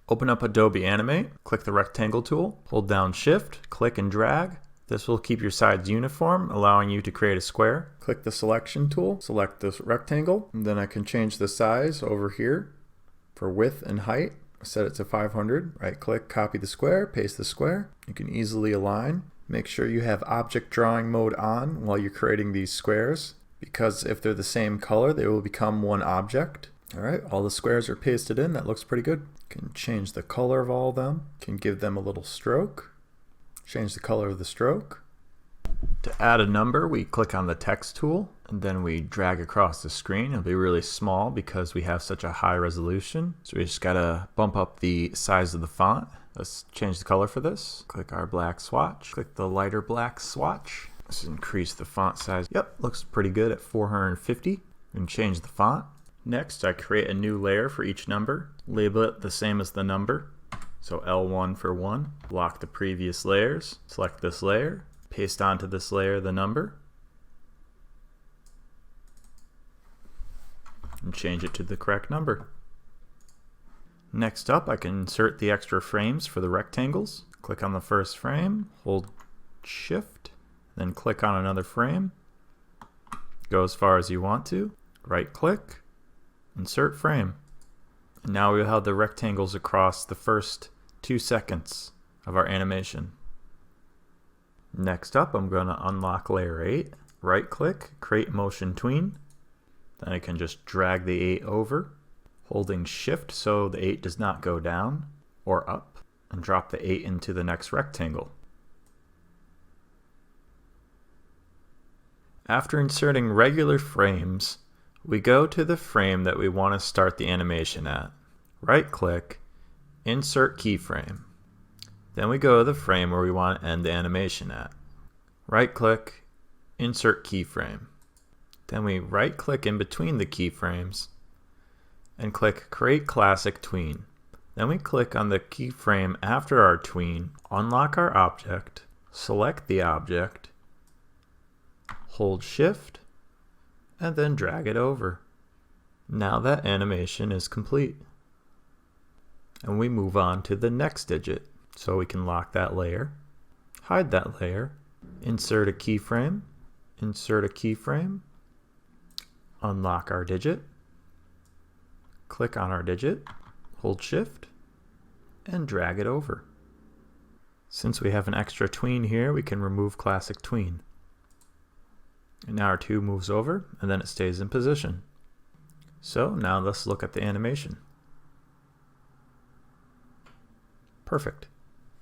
Open up Adobe Animate, click the rectangle tool, hold down Shift, click and drag. This will keep your sides uniform, allowing you to create a square. Click the selection tool, select this rectangle, and then I can change the size over here for width and height. Set it to 500. Right click, copy the square, paste the square. You can easily align. Make sure you have object drawing mode on while you're creating these squares, because if they're the same color, they will become one object. Alright, all the squares are pasted in. That looks pretty good. You can change the color of all of them. You can give them a little stroke. Change the color of the stroke. To add a number, we click on the text tool and then we drag across the screen. It'll be really small because we have such a high resolution. So we just gotta bump up the size of the font. Let's change the color for this. Click our black swatch. Click the lighter black swatch. Let's increase the font size. Yep, looks pretty good at 450. And change the font. Next, I create a new layer for each number. Label it the same as the number. So L1 for 1. Lock the previous layers. Select this layer. Paste onto this layer the number. And change it to the correct number. Next up, I can insert the extra frames for the rectangles. Click on the first frame, hold Shift, then click on another frame. Go as far as you want to. Right click, insert frame. And now we'll have the rectangles across the first 2 seconds of our animation. Next up, I'm going to unlock layer 8. Right click, create motion tween. Then I can just drag the 8 over, holding Shift so the 8 does not go down or up, and drop the 8 into the next rectangle. After inserting regular frames, we go to the frame that we want to start the animation at. Right click, insert keyframe. Then we go to the frame where we want to end the animation at. Right click, insert keyframe. Then we right click in between the keyframes and click create classic tween. Then we click on the keyframe after our tween, unlock our object, select the object, hold Shift, and then drag it over. Now that animation is complete. And we move on to the next digit. So we can lock that layer, hide that layer, insert a keyframe, unlock our digit, click on our digit, hold Shift, and drag it over. Since we have an extra tween here, we can remove classic tween. And now our 2 moves over, and then it stays in position. So now let's look at the animation. Perfect.